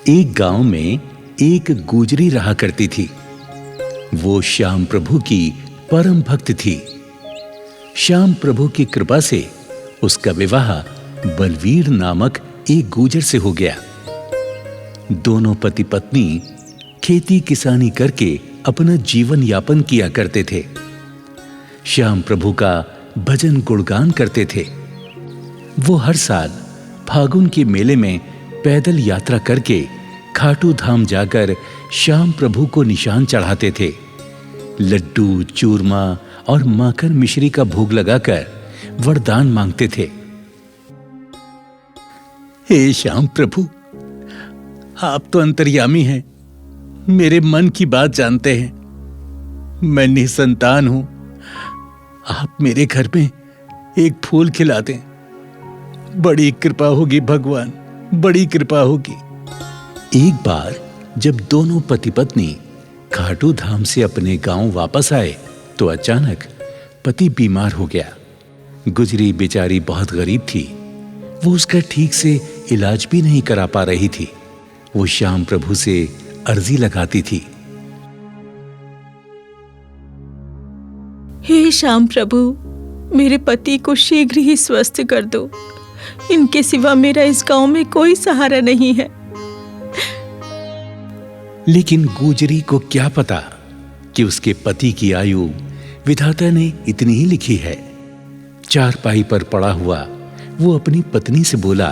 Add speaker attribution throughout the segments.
Speaker 1: एक गांव में एक गुजरी रहा करती थी। वो श्याम प्रभु की परम भक्त थी। श्याम प्रभु की कृपा से उसका विवाह बलवीर नामक एक गुजर से हो गया। दोनों पति पत्नी खेती किसानी करके अपना जीवन यापन किया करते थे। श्याम प्रभु का भजन गुणगान करते थे। वो हर साल फागुन के मेले में पैदल यात्रा करके खाटू धाम जाकर श्याम प्रभु को निशान चढ़ाते थे। लड्डू, चूरमा और माखन मिश्री का भोग लगाकर वरदान मांगते थे। हे श्याम प्रभु, आप तो अंतर्यामी हैं, मेरे मन की बात जानते हैं। मैं निसंतान हूं। आप मेरे घर में एक फूल खिला दें। बड़ी कृपा होगी भगवान, बड़ी कृपा होगी। एक बार जब दोनों पति पत्नी खाटू धाम से अपने गांव वापस आए तो अचानक पति बीमार हो गया। गुजरी बेचारी बहुत गरीब थी। वो उसका ठीक से इलाज भी नहीं करा पा रही थी। वो श्याम प्रभु से अर्जी लगाती थी।
Speaker 2: हे श्याम प्रभु, मेरे पति को शीघ्र ही स्वस्थ कर दो। इनके सिवा मेरा इस गांव में कोई सहारा नहीं है।
Speaker 1: लेकिन गुजरी को क्या पता कि उसके पति की आयु विधाता ने इतनी ही लिखी है। चारपाई पर पड़ा हुआ वो अपनी पत्नी से बोला,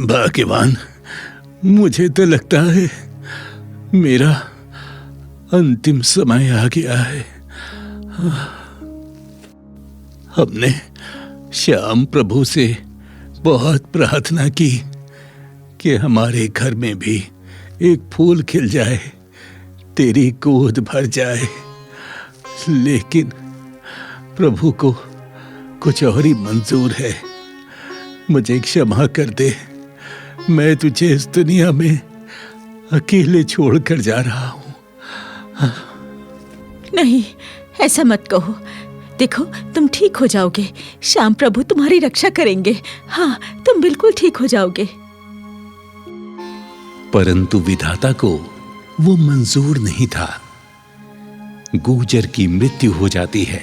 Speaker 1: भाग्यवान, मुझे तो लगता है मेरा अंतिम समय आ गया है। हमने श्याम प्रभु से बहुत प्रार्थना की कि हमारे घर में भी एक फूल खिल जाए, तेरी गोद भर जाए, लेकिन प्रभु को कुछ और ही मंजूर है। मुझे क्षमा कर दे, मैं तुझे इस दुनिया में अकेले छोड़कर जा रहा हूं।
Speaker 2: नहीं, ऐसा मत कहो। देखो, तुम ठीक हो जाओगे। श्याम प्रभु तुम्हारी रक्षा करेंगे। हाँ, तुम बिल्कुल ठीक हो जाओगे।
Speaker 1: परंतु विधाता को वो मंजूर नहीं था। गुजर की मृत्यु हो जाती है।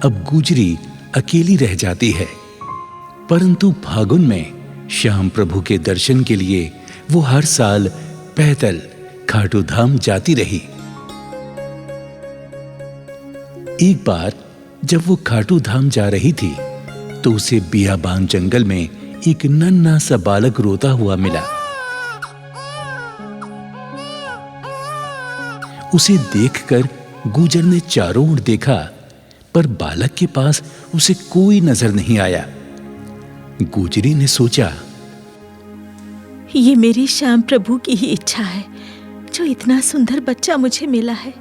Speaker 1: अब गुजरी अकेली रह जाती है। परंतु फागुन में श्याम प्रभु के दर्शन के लिए वो हर साल पैदल खाटू धाम जाती रही। एक बार जब वो खाटू धाम जा रही थी तो उसे बियाबान जंगल में एक नन्हा सा बालक रोता हुआ मिला। उसे देखकर गुजर ने चारों ओर देखा, पर बालक के पास उसे कोई नजर नहीं आया। गुजरी ने सोचा,
Speaker 2: ये मेरी श्याम प्रभु की ही इच्छा है। जो इतना सुंदर बच्चा मुझे मिला है,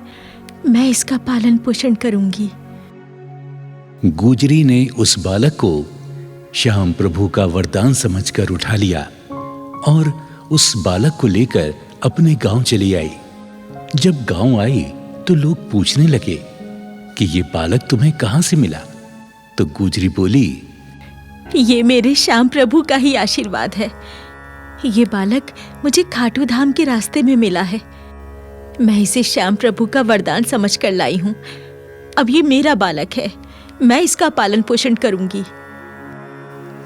Speaker 2: मैं इसका पालन पोषण करूंगी।
Speaker 1: गुजरी ने उस बालक को श्याम प्रभु का वरदान समझकर उठा लिया और उस बालक को लेकर अपने गांव चली आई। जब गांव आई तो लोग पूछने लगे कि ये बालक तुम्हें कहां से मिला? तो गुजरी बोली,
Speaker 2: ये मेरे श्याम प्रभु का ही आशीर्वाद है। ये बालक मुझे खाटू धाम के रास्ते में मिला है। मैं इसे श्याम प्रभु का वरदान समझकर लाई हूं। अब ये मेरा बालक है, मैं इसका पालन पोषण करूंगी।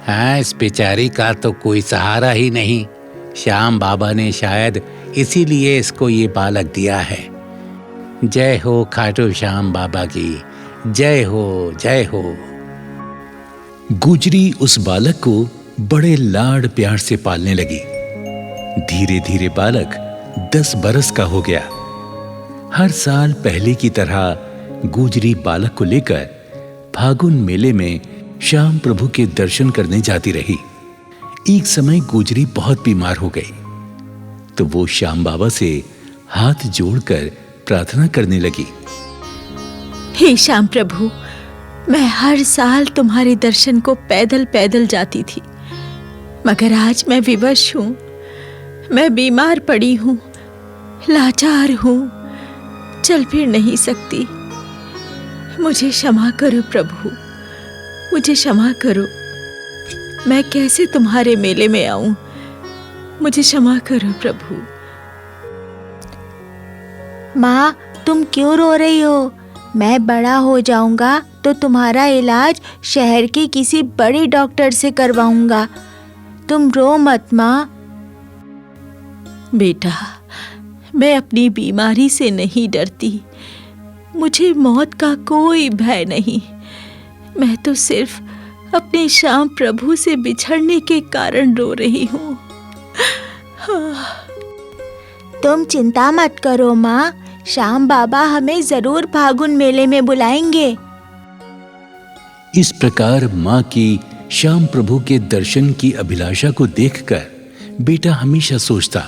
Speaker 3: हाँ, इस बेचारी का तो कोई सहारा ही नहीं। श्याम बाबा ने शायद इसीलिए इसको ये बालक दिया है। जय हो खाटू श्याम बाबा की, जय हो, जय हो।
Speaker 1: गुजरी उस बालक को बड़े लाड प्यार से पालने लगी। धीरे धीरे बालक 10 बरस का हो गया। हर साल पहले की तरह गुजरी बालक को लेकर फागुन मेले में श्याम प्रभु के दर्शन करने जाती रही। एक समय गुजरी बहुत बीमार हो गई तो वो श्याम बाबा से हाथ जोड़कर प्रार्थना करने लगी,
Speaker 2: हे श्याम प्रभु, मैं हर साल तुम्हारे दर्शन को पैदल पैदल जाती थी, मगर आज मैं विवश हूं। मैं बीमार पड़ी हूं, लाचार हूं, चल फिर नहीं सकती। मुझे क्षमा करो प्रभु, मुझे क्षमा करो। मैं कैसे तुम्हारे मेले में आऊं? मुझे क्षमा करो प्रभु।
Speaker 4: माँ, तुम क्यों रो रही हो? मैं बड़ा हो जाऊंगा तो तुम्हारा इलाज शहर के किसी बड़े डॉक्टर से करवाऊंगा। तुम रो मत माँ।
Speaker 2: बेटा, मैं अपनी बीमारी से नहीं डरती। मुझे मौत का कोई भय नहीं। मैं तो सिर्फ अपने श्याम प्रभु से बिछड़ने के कारण रो रही हूँ।
Speaker 4: तुम चिंता मत करो माँ, श्याम बाबा हमें जरूर फागुन मेले में बुलाएंगे।
Speaker 1: इस प्रकार मां की श्याम प्रभु के दर्शन की अभिलाषा को देखकर बेटा हमेशा सोचता,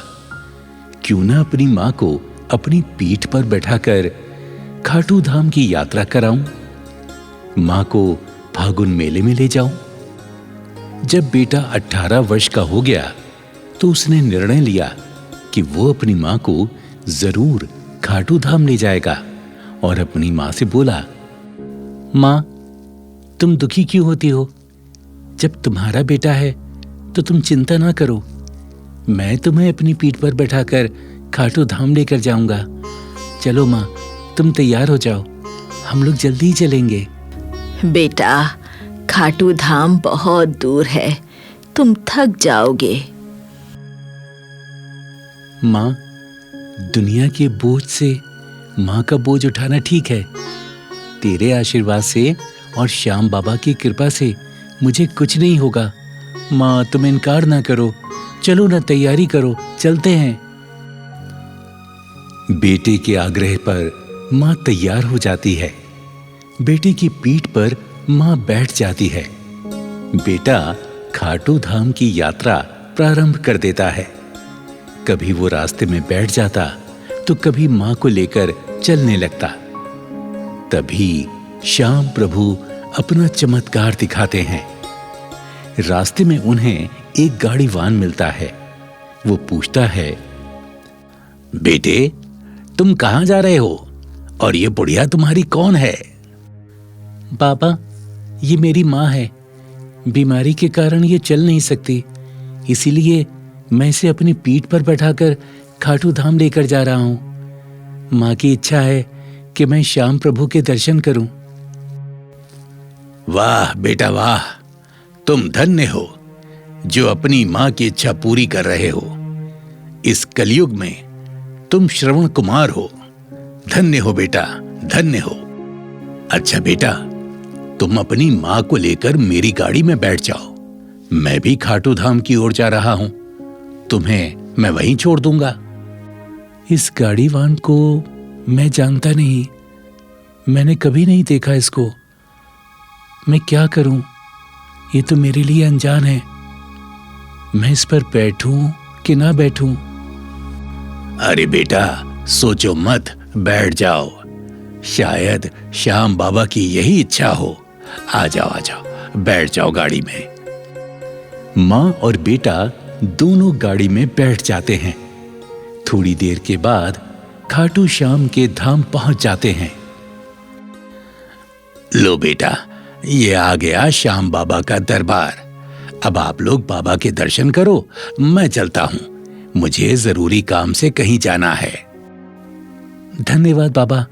Speaker 1: क्यों ना अपनी मां को अपनी पीठ पर बैठाकर खाटू धाम की यात्रा कराऊं, मां को फागुन मेले में ले जाऊं। जब बेटा 18 वर्ष का हो गया तो उसने निर्णय लिया कि वो अपनी मां को जरूर खाटू धाम ले जाएगा और अपनी मां से बोला, मां, तुम दुखी क्यों होती हो? जब तुम्हारा बेटा है तो तुम चिंता ना करो। मैं तुम्हें अपनी पीठ पर बैठाकर खाटू धाम लेकर जाऊंगा। चलो मां, तुम तैयार हो जाओ, हम लोग जल्दी ही चलेंगे।
Speaker 2: बेटा, खाटू धाम बहुत दूर है, तुम थक जाओगे।
Speaker 1: मां, दुनिया के बोझ से मां का बोझ उठाना ठीक है। तेरे आशीर्वाद से और श्याम बाबा की कृपा से मुझे कुछ नहीं होगा। मां, तुम इनकार ना करो, चलो ना, तैयारी करो, चलते हैं। बेटे के आग्रह पर मां तैयार हो जाती है। बेटे की पीठ पर मां बैठ जाती है। बेटा खाटू धाम की यात्रा प्रारंभ कर देता है। कभी वो रास्ते में बैठ जाता तो कभी मां को लेकर चलने लगता। तभी श्याम प्रभु अपना चमत्कार दिखाते हैं। रास्ते में उन्हें एक गाड़ीवान मिलता है। वो पूछता है, बेटे, तुम कहां जा रहे हो और ये बुढ़िया तुम्हारी कौन है? बाबा, ये मेरी मां है। बीमारी के कारण ये चल नहीं सकती, इसीलिए मैं इसे अपनी पीठ पर बैठाकर खाटू धाम लेकर जा रहा हूं। मां की इच्छा है कि मैं श्याम प्रभु के दर्शन करूं। वाह बेटा वाह, तुम धन्य हो जो अपनी मां की इच्छा पूरी कर रहे हो। इस कलयुग में तुम श्रवण कुमार हो। धन्य हो बेटा, धन्य हो। अच्छा बेटा, तुम अपनी मां को लेकर मेरी गाड़ी में बैठ जाओ। मैं भी खाटू धाम की ओर जा रहा हूं। तुम्हें मैं वहीं छोड़ दूंगा। इस गाड़ीवान को मैं जानता नहीं, मैंने कभी नहीं देखा इसको। मैं क्या करूं? ये तो मेरे लिए अनजान है। मैं इस पर बैठूं कि ना बैठूं? अरे बेटा, सोचो मत, बैठ जाओ। शायद श्याम बाबा की यही इच्छा हो। आ जाओ, आ जाओ, बैठ जाओ गाड़ी में। मां और बेटा दोनों गाड़ी में बैठ जाते हैं। थोड़ी देर के बाद खाटू श्याम के धाम पहुंच जाते हैं। लो बेटा, ये आ गया श्याम बाबा का दरबार। अब आप लोग बाबा के दर्शन करो, मैं चलता हूं। मुझे जरूरी काम से कहीं जाना है। धन्यवाद बाबा,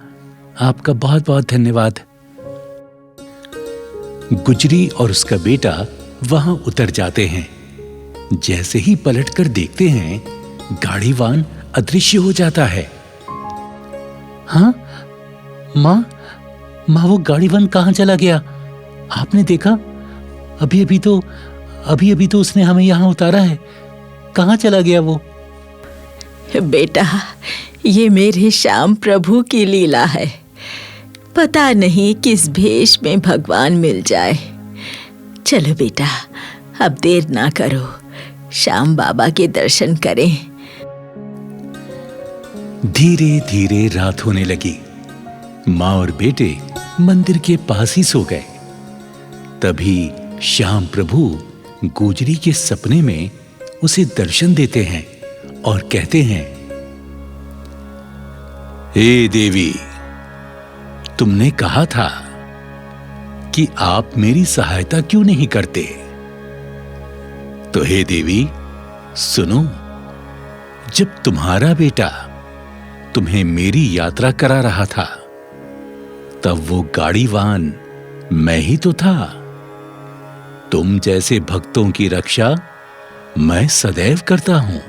Speaker 1: आपका बहुत बहुत धन्यवाद। गुजरी और उसका बेटा वहां उतर जाते हैं। जैसे ही पलटकर देखते हैं, गाड़ीवान अदृश्य हो जाता है। हाँ, मां, वो गाड़ीवान कहां चला गया? आपने देखा? अभी अभी तो उसने हमें यहां उतारा है। कहां चला गया वो?
Speaker 2: बेटा, ये मेरे श्याम प्रभु की लीला है। पता नहीं किस भेष में भगवान मिल जाए। चलो बेटा, अब देर ना करो, श्याम बाबा के दर्शन करें।
Speaker 1: धीरे धीरे रात होने लगी। मां और बेटे मंदिर के पास ही सो गए। तभी श्याम प्रभु गुजरी के सपने में उसे दर्शन देते हैं और कहते हैं, हे देवी, तुमने कहा था कि आप मेरी सहायता क्यों नहीं करते। तो हे देवी सुनो, जब तुम्हारा बेटा तुम्हें मेरी यात्रा करा रहा था, तब वो गाड़ीवान मैं ही तो था। तुम जैसे भक्तों की रक्षा मैं सदैव करता हूं।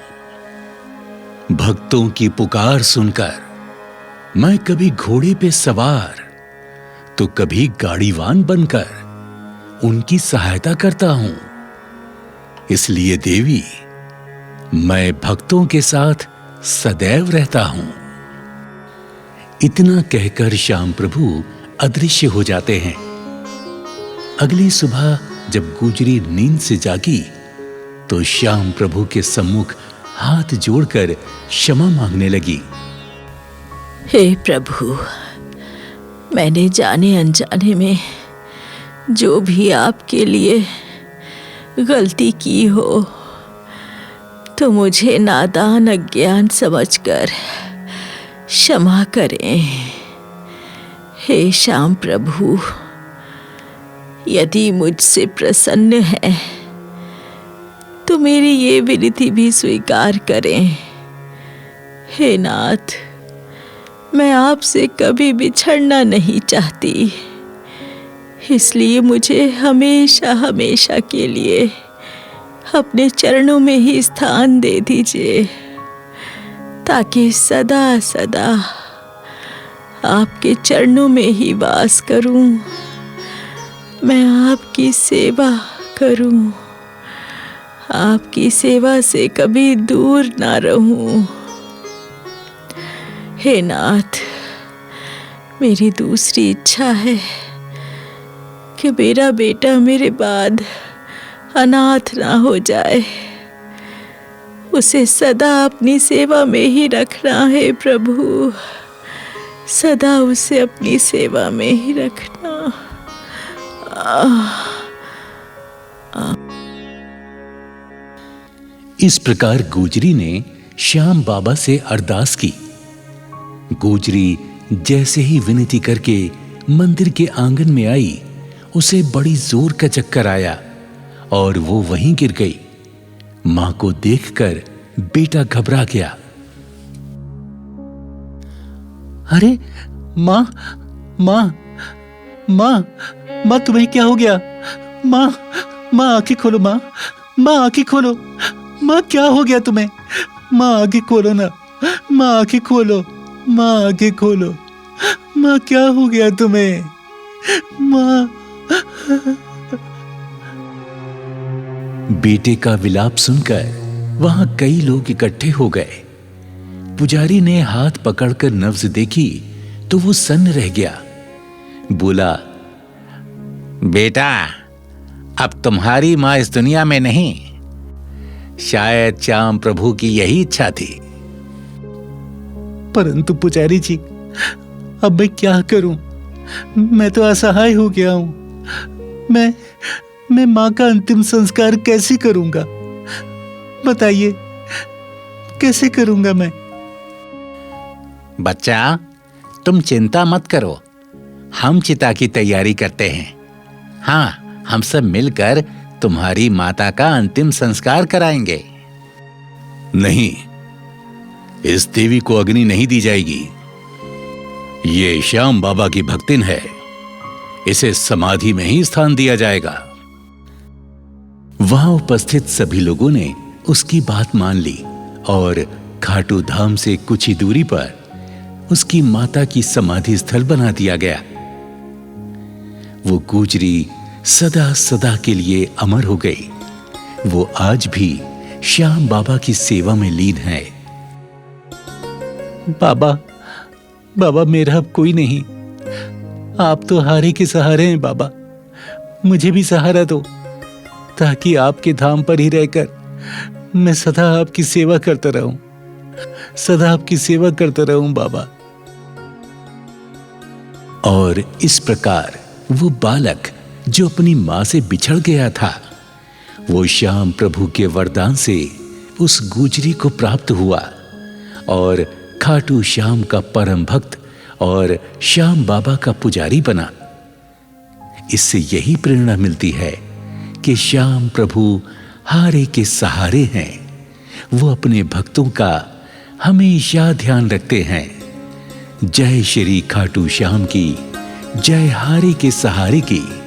Speaker 1: भक्तों की पुकार सुनकर मैं कभी घोड़े पे सवार तो कभी गाड़ीवान बनकर उनकी सहायता करता हूं। इसलिए देवी, मैं भक्तों के साथ सदैव रहता हूं। इतना कहकर श्याम प्रभु अदृश्य हो जाते हैं। अगली सुबह जब गुजरी नींद से जागी तो श्याम प्रभु के सम्मुख हाथ जोड़कर क्षमा मांगने लगी।
Speaker 2: हे प्रभु, मैंने जाने अनजाने में जो भी आपके लिए गलती की हो तो मुझे नादान अज्ञान समझकर क्षमा करें। हे श्याम प्रभु, यदि मुझसे प्रसन्न है तो मेरी ये विनती भी स्वीकार करें। हे नाथ, मैं आपसे कभी बिछड़ना नहीं चाहती, इसलिए मुझे हमेशा हमेशा के लिए अपने चरणों में ही स्थान दे दीजिए, ताकि सदा सदा आपके चरणों में ही वास करूं, मैं आपकी सेवा करूं, आपकी सेवा से कभी दूर ना रहूं। हे नाथ, मेरी दूसरी इच्छा है कि मेरा बेटा मेरे बाद अनाथ ना हो जाए। उसे सदा अपनी सेवा में ही रखना है प्रभु, सदा उसे अपनी सेवा में ही रखना।
Speaker 1: इस प्रकार गुजरी ने श्याम बाबा से अरदास की। गुजरी जैसे ही विनती करके मंदिर के आंगन में आई, उसे बड़ी जोर का चक्कर आया और वो वहीं गिर गई। मां को देखकर बेटा घबरा गया। अरे मां, मां, मां, मां, तुम्हें क्या हो गया? मां, मां आंखें खोलो, मां, मां आंखें खोलो, मां क्या हो गया तुम्हें? मां आंखें खोलो ना, मां आंखें खोलो, मां आंखें खोलो, मां क्या हो गया तुम्हें? मां। बेटे का विलाप सुनकर वहां कई लोग इकट्ठे हो गए। पुजारी ने हाथ पकड़कर नब्ज देखी तो वो सन्न रह गया। बोला,
Speaker 3: बेटा, अब तुम्हारी मां इस दुनिया में नहीं। शायद श्याम प्रभु की यही इच्छा थी।
Speaker 1: परंतु पुजारी जी, अब मैं क्या करूं? मैं तो असहाय हो गया हूं। मैं मां का अंतिम संस्कार कैसे करूंगा? बताइए, कैसे करूंगा मैं?
Speaker 3: बच्चा, तुम चिंता मत करो, हम चिता की तैयारी करते हैं। हाँ, हम सब मिलकर तुम्हारी माता का अंतिम संस्कार कराएंगे।
Speaker 1: नहीं, इस देवी को अग्नि नहीं दी जाएगी। ये श्याम बाबा की भक्तिन है, इसे समाधि में ही स्थान दिया जाएगा। वहां उपस्थित सभी लोगों ने उसकी बात मान ली और खाटू धाम से कुछ ही दूरी पर उसकी माता की समाधि स्थल बना दिया गया। वो गुजरी सदा सदा के लिए अमर हो गई। वो आज भी श्याम बाबा की सेवा में लीन है। बाबा, बाबा, मेरा अब कोई नहीं। आप तो हारे के सहारे हैं बाबा। मुझे भी सहारा दो, ताकि आपके धाम पर ही रहकर मैं सदा आपकी सेवा करता रहूं, सदा आपकी सेवा करता रहूं बाबा। और इस प्रकार वो बालक जो अपनी मां से बिछड़ गया था, वो श्याम प्रभु के वरदान से उस गुजरी को प्राप्त हुआ और खाटू श्याम का परम भक्त और श्याम बाबा का पुजारी बना। इससे यही प्रेरणा मिलती है कि श्याम प्रभु हारे के सहारे हैं। वो अपने भक्तों का हमेशा ध्यान रखते हैं। जय श्री खाटू श्याम की, जय हारे के सहारे की।